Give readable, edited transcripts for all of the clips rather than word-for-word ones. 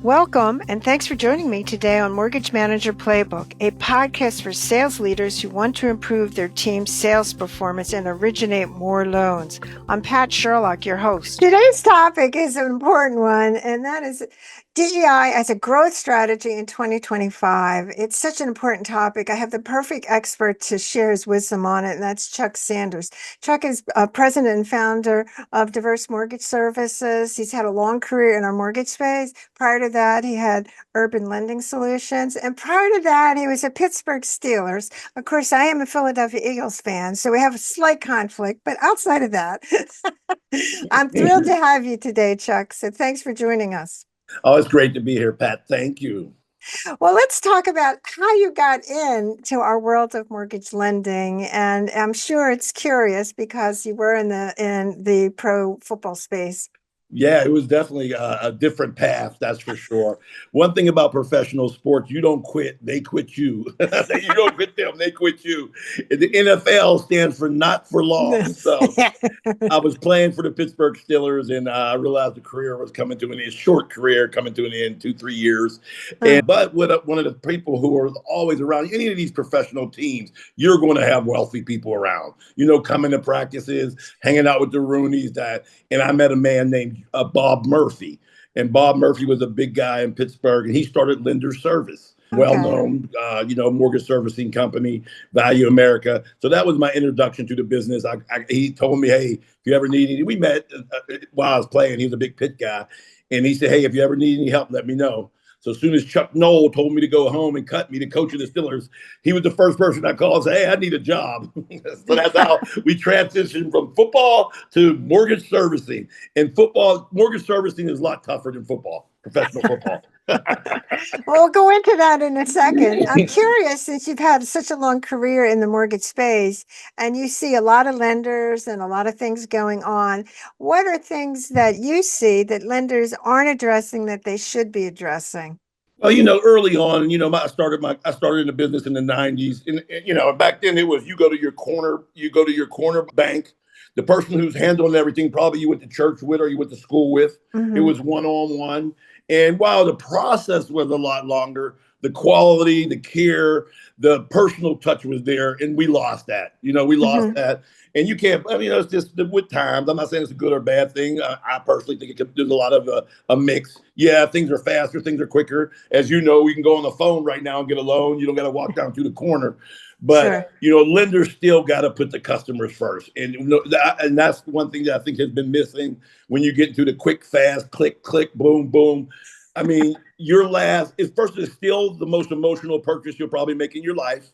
Welcome, and thanks for joining me today on Mortgage Manager Playbook, a podcast for sales leaders who want to improve their team's sales performance and originate more loans. I'm Pat Sherlock, your host. Today's topic is an important one, and that is DEI as a growth strategy in 2025. It's such an important topic. I have the perfect expert to share his wisdom on it, and that's Chuck Sanders. Chuck is president and founder of Diverse Mortgage Services. He's had a long career in our mortgage space. Prior to that, he had Urban Lending Solutions. And prior to that, he was at Pittsburgh Steelers. Of course, I am a Philadelphia Eagles fan, so we have a slight conflict. But outside of that, I'm thrilled to have you today, Chuck. So thanks for joining us. Oh, it's great to be here, Pat. Thank you. Well, let's talk about how you got into our world of mortgage lending. And I'm sure it's curious because you were in the pro football space. Yeah, it was definitely a different path, that's for sure. One thing about professional sports, you don't quit, they quit you. You don't quit them, they quit you. The NFL stands for not for long. So I was playing for the Pittsburgh Steelers, and I realized the career was coming to an end, short career coming to an end, 2-3 years. But with one of the people who are always around any of these professional teams, you're going to have wealthy people around. Coming to practices, hanging out with the Roonies. And I met a man named Bob Murphy. And Bob Murphy was a big guy in Pittsburgh, and he started Lender Service. Okay. Well-known, mortgage servicing company, Value America. So that was my introduction to the business. He told me, hey, if you ever need any, we met while I was playing. He was a big pit guy. And he said, hey, if you ever need any help, let me know. So as soon as Chuck Knoll told me to go home and cut me to coach of the Steelers, he was the first person I called and said, hey, I need a job. So that's how we transitioned from football to mortgage servicing. And mortgage servicing is a lot tougher than football, professional football. We'll go into that in a second. I'm curious, since you've had such a long career in the mortgage space and you see a lot of lenders and a lot of things going on, what are things that you see that lenders aren't addressing that they should be addressing? Well, early on, I started in the business in the 90s. And back then it was you go to your corner bank. The person who's handling everything, probably you went to church with or you went to school with. Mm-hmm. It was one-on-one. And while the process was a lot longer, the quality, the care, the personal touch was there, and we lost that. We lost that. And you can't, it's just with times. I'm not saying it's a good or bad thing. I personally think there's a lot of a mix. Yeah, things are faster, things are quicker. As you know, we can go on the phone right now and get a loan. You don't got to walk down to the corner. But, Sure. Lenders still got to put the customers first. And that's one thing that I think has been missing when you get to the quick, fast, click, click, boom, boom. I mean, it's still the most emotional purchase you'll probably make in your life.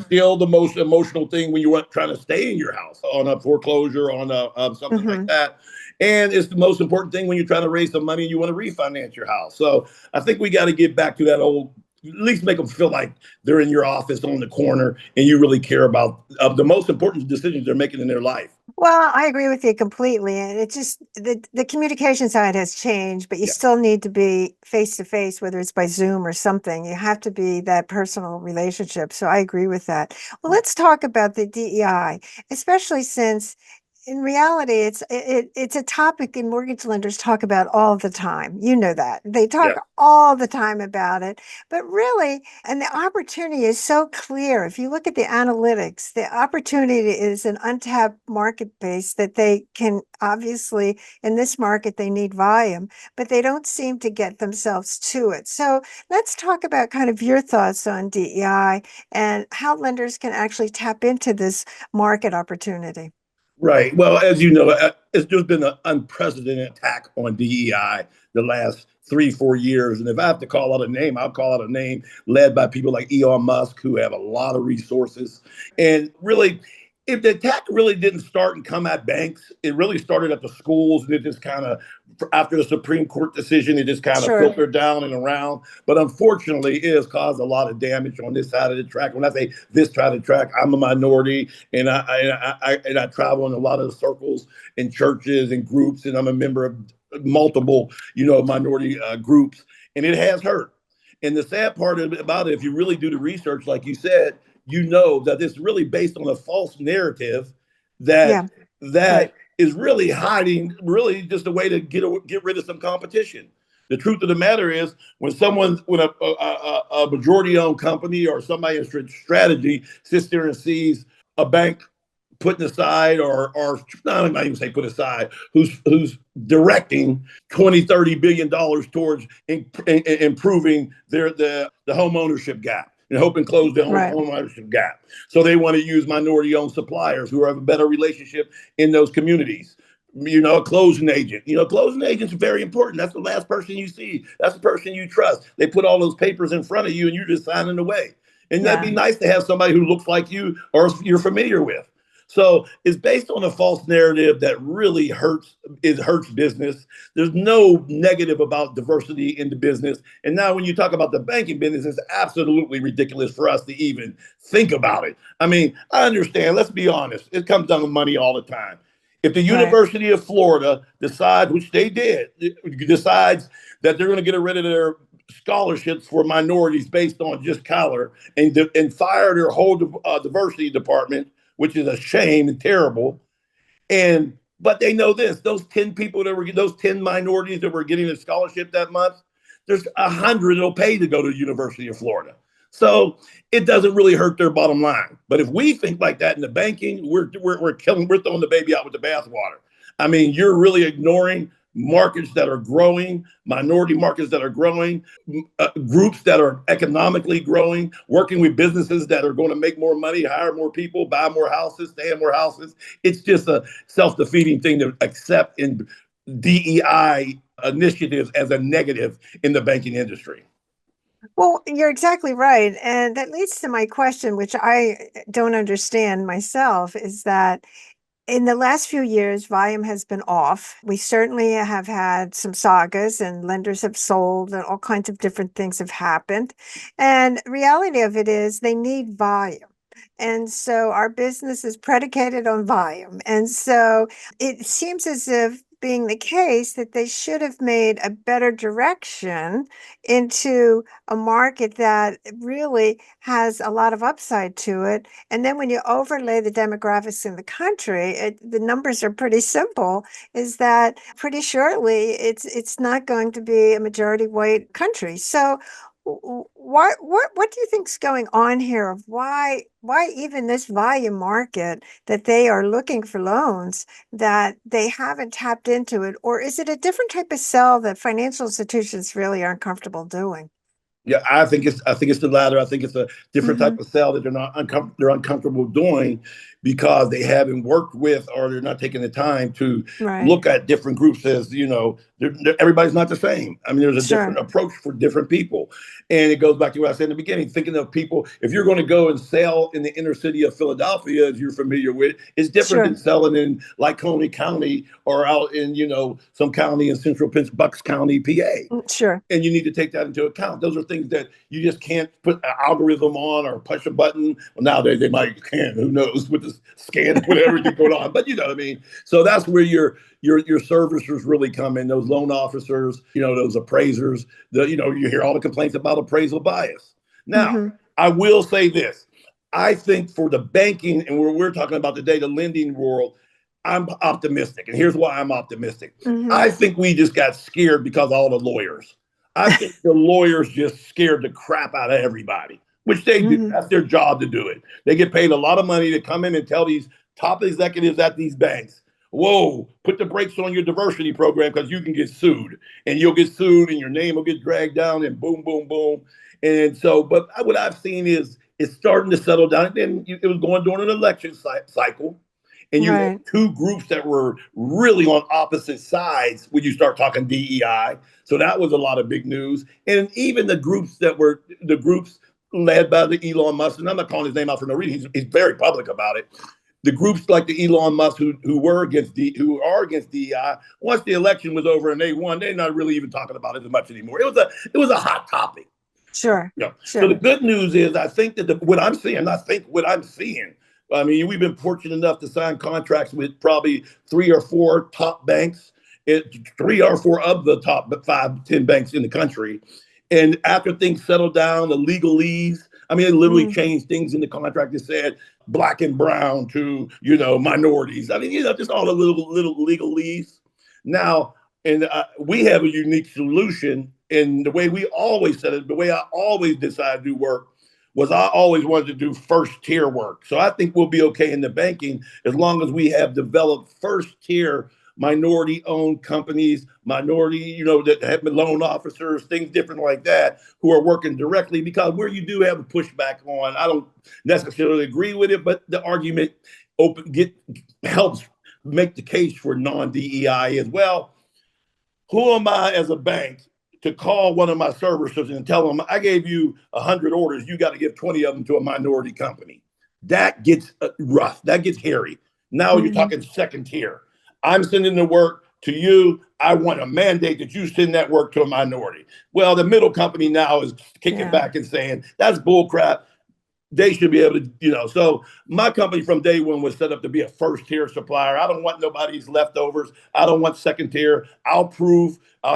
Still the most emotional thing when you weren't trying to stay in your house on a foreclosure, on something like that. And it's the most important thing when you're trying to raise some money and you want to refinance your house. So I think we got to get back to that old, at least make them feel like they're in your office on the corner and you really care about the most important decisions they're making in their life. Well, I agree with you completely. And it's just the communication side has changed, but you still need to be face to face, whether it's by Zoom or something. You have to be that personal relationship. So I agree with that. Well, let's talk about the DEI, especially since in reality, it's a topic and mortgage lenders talk about all the time. You know that. They talk all the time about it. But really, and the opportunity is so clear. If you look at the analytics, the opportunity is an untapped market base that they can obviously, in this market, they need volume, but they don't seem to get themselves to it. So let's talk about kind of your thoughts on DEI and how lenders can actually tap into this market opportunity. Right. Well, as you know, it's just been an unprecedented attack on DEI the last 3-4 years. And if I have to call out a name, I'll call out a name led by people like Elon Musk, who have a lot of resources. And really, if the attack really didn't start and come at banks, it really started at the schools. And it just kind of, after the Supreme Court decision, it just kind of filtered down and around. But unfortunately, it has caused a lot of damage on this side of the track. When I say this side of the track, I'm a minority, and I travel in a lot of circles and churches and groups, and I'm a member of multiple, minority groups, and it has hurt. And the sad part about it, if you really do the research, like you said, you know that it's really based on a false narrative that is really hiding, really just a way to get rid of some competition. The truth of the matter is, when a majority-owned company or somebody in strategy sits there and sees a bank putting aside, or not, I'm not even say put aside, who's directing 20-30 billion dollars towards improving the home ownership gap and hoping close the home Right. ownership gap. So they want to use minority-owned suppliers who have a better relationship in those communities. A closing agent. Closing agents are very important. That's the last person you see. That's the person you trust. They put all those papers in front of you, and you're just signing away. And that'd be Yeah. nice to have somebody who looks like you or you're familiar with. So it's based on a false narrative that really hurts. It hurts business. There's no negative about diversity in the business. And now when you talk about the banking business, it's absolutely ridiculous for us to even think about it. I mean, I understand. Let's be honest. It comes down to money all the time. If the Right. University of Florida decides, which they did, decides that they're going to get rid of their scholarships for minorities based on just color and fire their whole diversity department, which is a shame and terrible. And but they know this: those 10 minorities that were getting a scholarship that month, there's 100 that'll pay to go to the University of Florida. So it doesn't really hurt their bottom line. But if we think like that in the banking, we're throwing the baby out with the bathwater. I mean, you're really ignoring markets that are growing, minority markets that are growing, groups that are economically growing, working with businesses that are going to make more money, hire more people, buy more houses, stay in more houses. It's just a self-defeating thing to accept in DEI initiatives as a negative in the banking industry. Well, you're exactly right. And that leads to my question, which I don't understand myself, is that in the last few years, volume has been off. We certainly have had some sagas and lenders have sold and all kinds of different things have happened. And reality of it is they need volume. And so our business is predicated on volume. And so it seems as if being the case that they should have made a better direction into a market that really has a lot of upside to it. And then when you overlay the demographics in the country, the numbers are pretty simple, is that pretty shortly it's not going to be a majority white country. So what do you think's going on here of why even this volume market that they are looking for loans that they haven't tapped into it, or is it a different type of sell that financial institutions really aren't comfortable doing? Yeah, I think it's the latter. I think it's a different type Hmm. of sell that they're uncomfortable doing because they haven't worked with or they're not taking the time to Right. look at different groups as everybody's not the same. I mean, there's a different Sure. approach for different people, and it goes back to what I said in the beginning. Thinking of people, if you're going to go and sell in the inner city of Philadelphia, as you're familiar with, it's different than Sure. selling in Lycoming County or out in some county in central Bucks County, PA, Sure. and you need to take that into account. Those are things that you just can't put an algorithm on or push a button. Well, nowadays they might can. Who knows with the scan, with everything going on? But you know what I mean. So that's where your servicers really come in. Those loan officers, those appraisers. You hear all the complaints about appraisal bias. Now, Hmm. I will say this. I think for the banking and where we're talking about today, the lending world, I'm optimistic. And here's why I'm optimistic. Hmm. I think we just got scared because of all the lawyers. I think the lawyers just scared the crap out of everybody, which they do. Hmm. That's their job to do it. They get paid a lot of money to come in and tell these top executives at these banks, whoa, put the brakes on your diversity program because you can get sued. And you'll get sued and your name will get dragged down and boom, boom, boom. And so, but what I've seen is it's starting to settle down. And then it was going during an election cycle, and you had Right. two groups that were really on opposite sides when you start talking DEI. So that was a lot of big news. And even the groups that were the groups led by the Elon Musk, and I'm not calling his name out for no reason. He's very public about it. The groups like the Elon Musk who are against DEI, once the election was over and they won, they're not really even talking about it as much anymore. It was a hot topic. Sure. So the Sure. good news is, I think that what I'm seeing, I think what I'm seeing. I mean, we've been fortunate enough to sign contracts with probably 3 or 4 top banks, 3 or 4 of the top 5, 10 banks in the country. And after things settled down, the legalese, I mean, it literally Mm. changed things in the contract that said black and brown to, minorities. I mean, just all the little legalese. Now, And we have a unique solution. And the way we always said it, the way I always decided to do work was I always wanted to do first tier work. So I think we'll be okay in the banking as long as we have developed first tier minority owned companies, minority, that have been loan officers, things different like that, who are working directly. Because where you do have a pushback on, I don't necessarily agree with it, but the argument helps make the case for non-DEI as well. Who am I as a bank to call one of my servicers and tell them I gave you 100 orders, you got to give 20 of them to a minority company? That gets rough. That gets hairy. Now you're Mhm. talking second tier. I'm sending the work to you. I want a mandate that you send that work to a minority. Well, the middle company now is kicking Yeah. back and saying that's bullcrap. They should be able to, So my company from day one was set up to be a first tier supplier. I don't want nobody's leftovers. I don't want second tier. I'll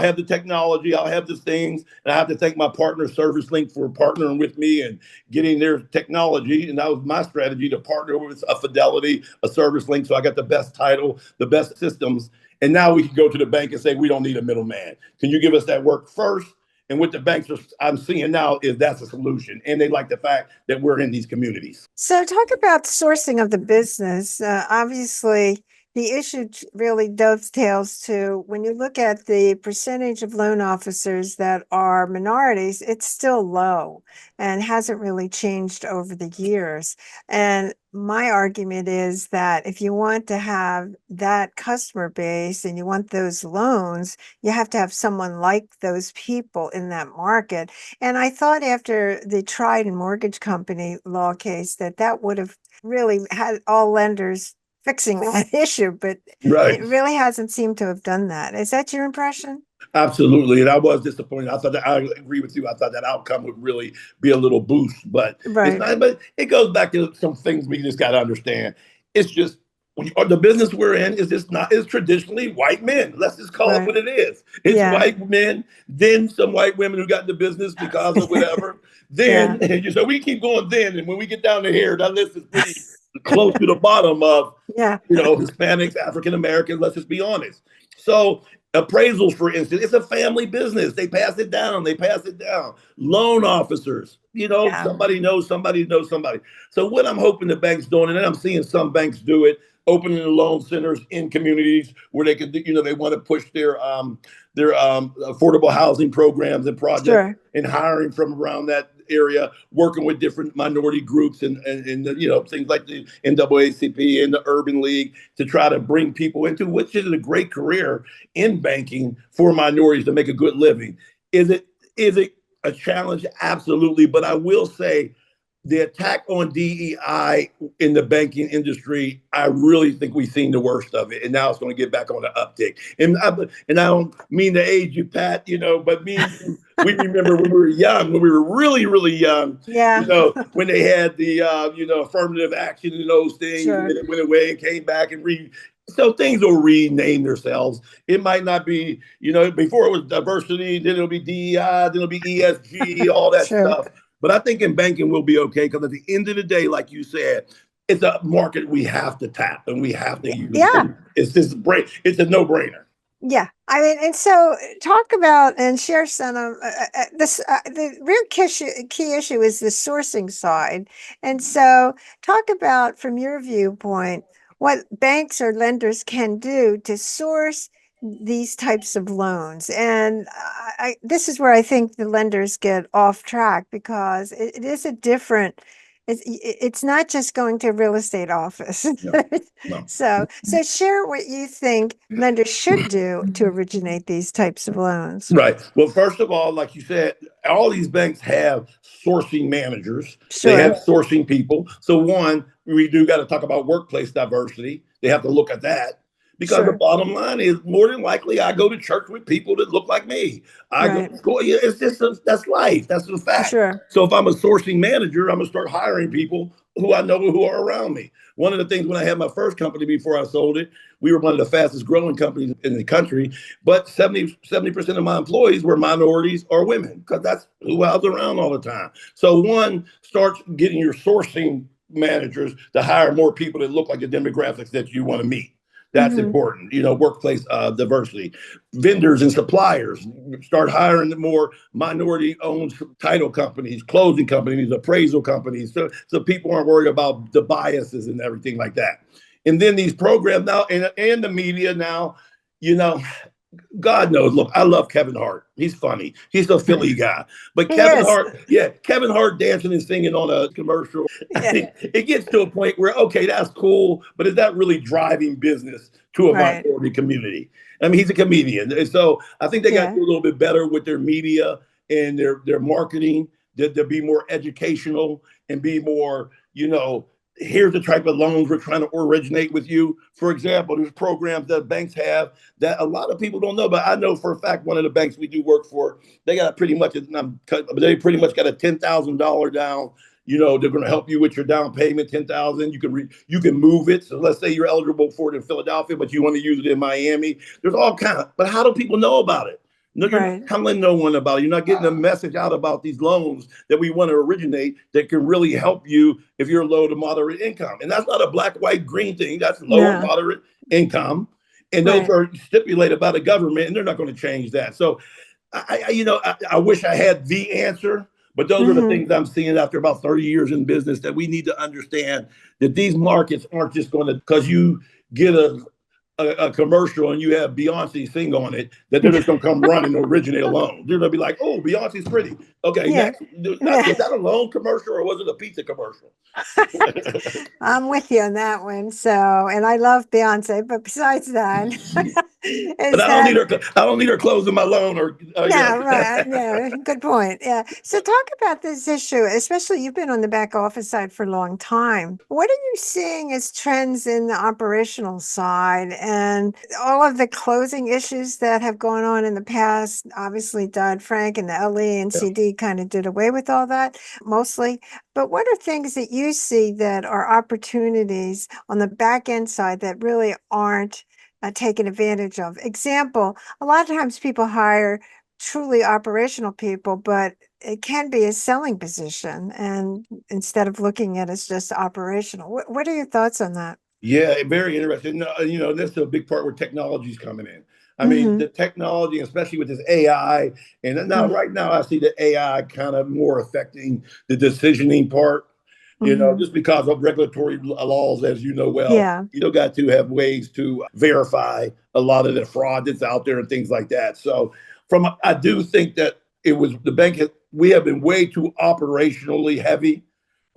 have the technology, I'll have the things, and I have to thank my partner ServiceLink for partnering with me and getting their technology. And that was my strategy, to partner with a Fidelity, a ServiceLink, so I got the best title, the best systems. And now we can go to the bank and say, we don't need a middleman. Can you give us that work first? And what the banks I'm seeing now is that's a solution. And they like the fact that we're in these communities. So, talk about sourcing of the business. Obviously, the issue really dovetails to when you look at the percentage of loan officers that are minorities, it's still low and hasn't really changed over the years. And my argument is that if you want to have that customer base and you want those loans, you have to have someone like those people in that market. And I thought after the Tried and Mortgage Company law case that that would have really had all lenders fixing that issue, but Right. it really hasn't seemed to have done that. Is that your impression? Absolutely. And I was disappointed. I thought that I agree with you. I thought that outcome would really be a little boost, but it's Right, not. But it goes back to some things we just got to understand. It's just the business we're in is just not is traditionally white men. Let's just call it right. what it is. It's Yeah. white men, then some white women who got in the business because of whatever. Yeah. Then so we keep going then. And when we get down to here, that list is pretty close to the bottom of Yeah. Hispanics, African Americans, let's just be honest. So appraisals, for instance, it's a family business. They pass it down. They pass it down. Loan officers, Yeah. somebody knows somebody knows somebody. So what I'm hoping the banks doing, and I'm seeing some banks do it, opening the loan centers in communities where they could, they want to push their affordable housing programs and projects, Sure. and hiring from around that area, working with different minority groups and things like the NAACP and the Urban League to try to bring people into, which is a great career in banking for minorities to make a good living. Is it a challenge? Absolutely. But I will say the attack on DEI in the banking industry, I really think we've seen the worst of it, and now it's going to get back on the uptick. And I don't mean to age you, Pat, but me and you, we remember when we were young, when we were really, really young, Yeah. when they had the affirmative action and those things, and Sure. then it went away and came back and so things will rename themselves. It might not be, before it was diversity, then it'll be DEI, then it'll be ESG, all that Sure. stuff. But I think in banking we'll be okay because at the end of the day, like you said, it's a market we have to tap and we have to use. Yeah. It's just it's a no-brainer. Yeah, I mean, and so talk about and share some of this. The real key issue is the sourcing side, and so talk about from your viewpoint what banks or lenders can do to source these types of loans. And this is where I think the lenders get off track because it is a different. It's not just going to a real estate office. No, no. So share what you think lenders should do to originate these types of loans. Right. Well, first of all, like you said, all these banks have sourcing managers. They have Sure, sourcing people. So one, we do got to talk about workplace diversity. They have to look at that because the sure, bottom line is more than likely I go to church with people that look like me. I go right, to school. Yeah, it's just that's life. That's a fact. sure, So if I'm a sourcing manager, I'm gonna start hiring people who I know who are around me. One of the things when I had my first company before I sold it, we were one of the fastest growing companies in the country, but 70% of my employees were minorities or women because that's who I was around all the time. So one, starts getting your sourcing managers to hire more people that look like the demographics that you want to meet. That's important. Workplace diversity. Vendors and suppliers start hiring the more minority-owned title companies, closing companies, appraisal companies, so people aren't worried about the biases and everything like that. And then these programs now, and the media now, you know, God knows. Look, I love Kevin Hart. He's funny. He's a Philly guy. But He Kevin is. Hart, yeah, Kevin Hart dancing and singing on a commercial. I Yeah. mean, it gets to a point where, okay, that's cool, but is that really driving business to a Right. minority community? I mean, he's a comedian. And so I think they got to Yeah. do a little bit better with their media and their marketing, to be more educational and be more, here's the type of loans we're trying to originate with you. For example, there's programs that banks have that a lot of people don't know, but I know for a fact one of the banks we do work for, they got pretty much got a $10,000 down. They're going to help you with your down payment, 10,000. You can move it. So let's say you're eligible for it in Philadelphia, but you want to use it in Miami. There's all kind of. But how do people know about it? No, you're not Right. telling no one about it. You're not getting the message out about these loans that we want to originate that can really help you if you're low to moderate income. And that's not a black, white, green thing. That's low and No. moderate income. And those Right. are stipulated by the government, and they're not going to change that. So I wish I had the answer, but those are the Hmm. things I'm seeing after about 30 years in business, that we need to understand that these markets aren't just going to, because you get a commercial and you have Beyonce sing on it, that they're just going to come running to originate a loan. They're going to be like, oh, Beyonce's pretty. Okay, Yeah. next. Was that a loan commercial or was it a pizza commercial? I'm with you on that one. So, and I love Beyonce, but besides that, But is that I don't need her closing my loan or yeah, right. Yeah, good point. Yeah. So talk about this issue, especially you've been on the back office side for a long time. What are you seeing as trends in the operational side and all of the closing issues that have gone on in the past? Obviously, Dodd-Frank and the LE and CD kind of did away with all that mostly. But what are things that you see that are opportunities on the back end side that really aren't taken advantage of? Example, a lot of times people hire truly operational people, but it can be a selling position. And instead of looking at it as just operational, what are your thoughts on that? Yeah, very interesting. No, that's a big part where technology's coming in. I mean, Hmm. the technology, especially with this AI, and now right now I see the AI kind of more affecting the decisioning part. Hmm. Just because of regulatory laws, as you know well, Yeah. you got to have ways to verify a lot of the fraud that's out there and things like that. So, I do think that it was the bank. We have been way too operationally heavy.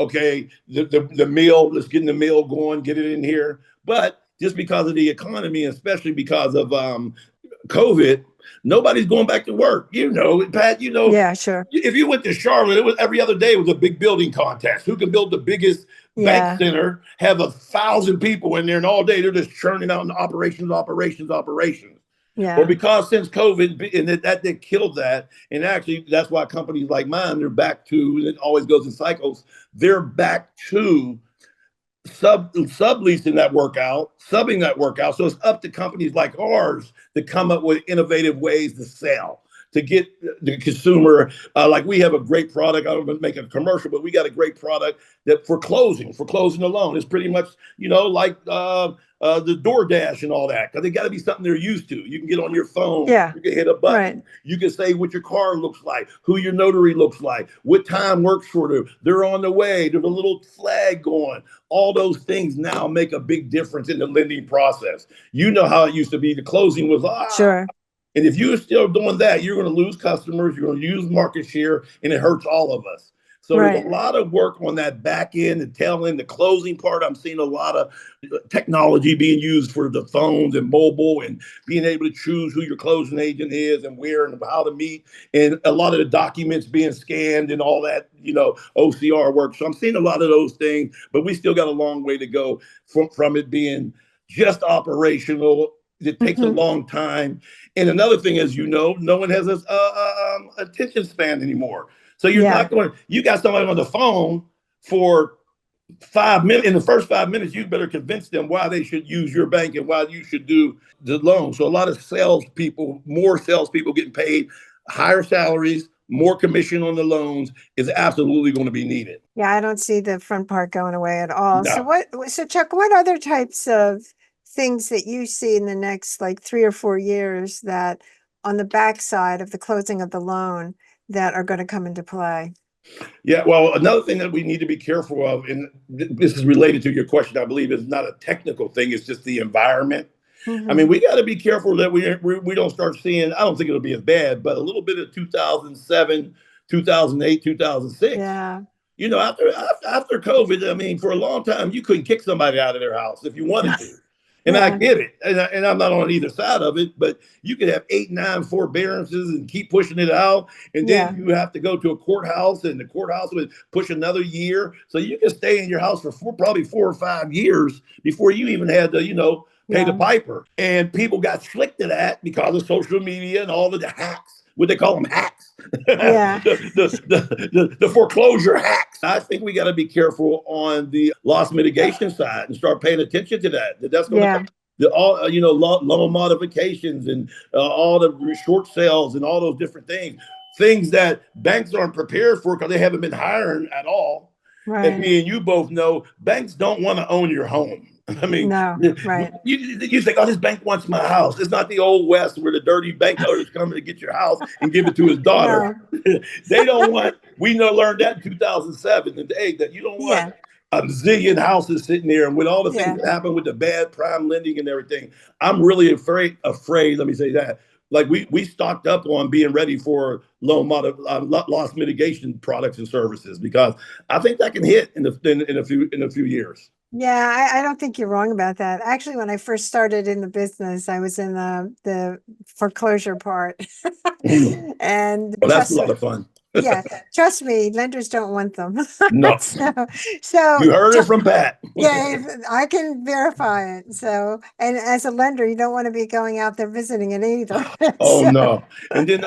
Okay, the meal, let's get the meal going, get it in here. But just because of the economy, especially because of COVID, nobody's going back to work. Pat, Yeah, sure. if you went to Charlotte, it was every other day was a big building contest. Who can build the biggest bank Yeah. center, have 1,000 people in there, and all day they're just churning out operations, operations, operations. Well, Yeah. because since COVID, and that killed that, and actually that's why companies like mine, they're back to, and it always goes in cycles, they're back to subleasing that workout, subbing that workout. So it's up to companies like ours to come up with innovative ways to sell, to get the consumer. Like we have a great product. I don't want to make a commercial, but we got a great product that for closing a loan. It's pretty much like the DoorDash and all that, because it got to be something they're used to. You can get on your phone, Yeah. you can hit a Right. button, you can say what your car looks like, who your notary looks like, what time works for them. They're on the way. There's a little flag going. All those things now make a big difference in the lending process. You know how it used to be. The closing was Sure. and if you're still doing that, you're going to lose customers, you're going to lose market share, and it hurts all of us. So there's a Right. lot of work on that back end, the tail end, the closing part. I'm seeing a lot of technology being used for the phones and mobile, and being able to choose who your closing agent is and where and how to meet, and a lot of the documents being scanned and all that, OCR work. So I'm seeing a lot of those things, but we still got a long way to go from it being just operational. It takes a Hmm. long time. And another thing is, no one has a attention span anymore. So you're Yeah. not going. You got somebody on the phone for 5 minutes. In the first 5 minutes, you better convince them why they should use your bank and why you should do the loan. So a lot of more salespeople getting paid higher salaries, more commission on the loans is absolutely going to be needed. Yeah, I don't see the front part going away at all. So No. so Chuck, what other types of things that you see in the next like 3 or 4 years that on the backside of the closing of the loan that are going to come into play? Yeah, well, another thing that we need to be careful of, and this is related to your question, I believe, is not a technical thing, it's just the environment. I mean, Mm-hmm. we got to be careful that we don't start seeing, I don't think it'll be as bad, but a little bit of 2007, 2008, 2006. Yeah. You know, after COVID, I mean, for a long time, you couldn't kick somebody out of their house if you wanted to. And I Yeah. get it. And I'm not on either side of it, but you could have 8, 9 forbearances and keep pushing it out. And then Yeah. you have to go to a courthouse, and the courthouse would push another year. So you can stay in your house for probably 4 or 5 years before you even had to, pay the Yeah. piper. And people got slick to that because of social media and all of the hacks, what they call them hacks. Yeah. The foreclosure hacks. I think we got to be careful on the loss mitigation side and start paying attention to that. That's going to come. Yeah. Loan modifications and all the short sales and all those different things that banks aren't prepared for because they haven't been hiring at all. And Right. me and you both know banks don't want to own your home. I mean, No. Right. you think, oh, this bank wants my house. It's not the old West where the dirty bank owner's coming to get your house and give it to his daughter. No. They don't want, learned that in 2007 and 8 that you don't want Yeah. a zillion houses sitting there. And with all the things Yeah. that happen with the bad prime lending and everything, I'm really afraid, let me say that. Like we stocked up on being ready for loss mitigation products and services because I think that can hit in a few years. Yeah, I don't think you're wrong about that. Actually, when I first started in the business, I was in the foreclosure part. Well, And that's a trust lot me, of fun. yeah, trust me, lenders don't want them. No, So, you heard it from Pat. yeah, I can verify it. So, and as a lender, you don't want to be going out there visiting it either. Oh So, no! And then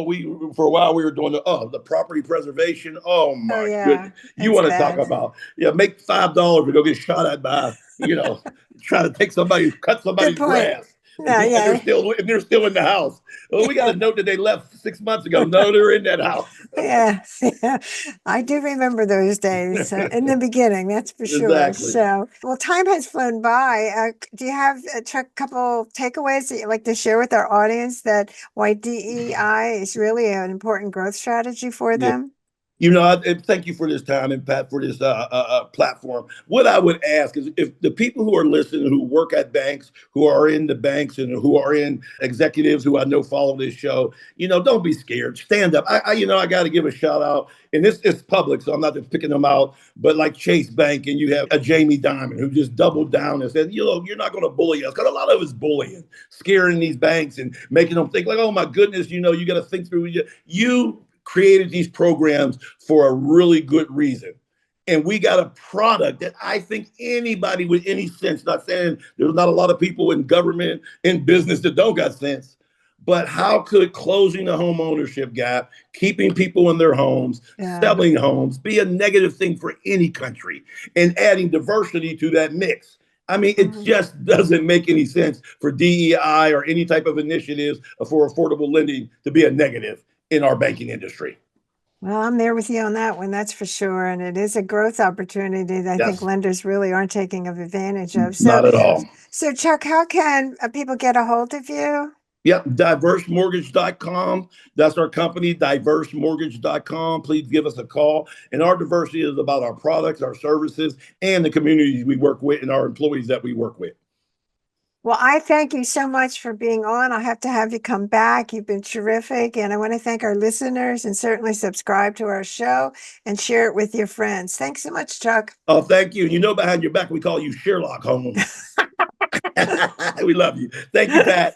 we for a while we were doing the property preservation. Oh oh my yeah, goodness! You it's want to talk bad. about make $5 to go get shot at by try to cut Good somebody's point. grass, No, and yeah. they're still in the house. Well, we got a note that they left 6 months ago. No, they're in that house. Yeah, yeah, I do remember those days in the beginning, that's for sure. Exactly. So, well, time has flown by. Do you have a couple takeaways that you'd like to share with our audience that why DEI is really an important growth strategy for Yeah. them? And thank you for this time and Pat for this platform. What I would ask is if the people who are listening, who work at banks, who are in the banks, and who are in executives who I know follow this show, don't be scared. Stand up. I got to give a shout out, and this is public, so I'm not just picking them out. But like Chase Bank, and you have a Jaime Dimon who just doubled down and said, you're not going to bully us, because a lot of it's bullying, scaring these banks and making them think like, oh my goodness, you got to think through you created these programs for a really good reason. And we got a product that I think anybody with any sense, not saying there's not a lot of people in government, in business that don't got sense, but how could closing the home ownership gap, keeping people in their homes, Yeah. selling homes, be a negative thing for any country and adding diversity to that mix? I mean, it Mhm. just doesn't make any sense for DEI or any type of initiatives for affordable lending to be a negative in our banking industry. Well, I'm there with you on that one, that's for sure. And it is a growth opportunity that I think Yes, lenders really aren't taking advantage of. So, not at all. Chuck, how can people get a hold of you? Yep, diversemortgage.com. That's our company, diversemortgage.com. Please give us a call. And our diversity is about our products, our services, and the communities we work with and our employees that we work with. Well, I thank you so much for being on. I'll have to have you come back. You've been terrific. And I want to thank our listeners and certainly subscribe to our show and share it with your friends. Thanks so much, Chuck. Oh, thank you. Behind your back, we call you Sherlock Holmes. We love you. Thank you, Pat.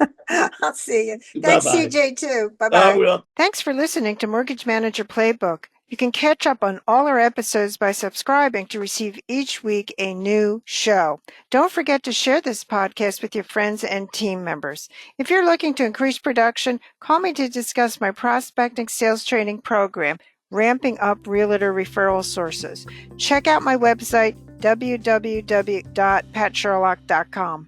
I'll see you. Thanks, Bye-bye. CJ, too. I Bye-bye. will. Thanks for listening to Mortgage Manager Playbook. You can catch up on all our episodes by subscribing to receive each week a new show. Don't forget to share this podcast with your friends and team members. If you're looking to increase production, call me to discuss my prospecting sales training program, Ramping Up Realtor Referral Sources. Check out my website, www.patsherlock.com.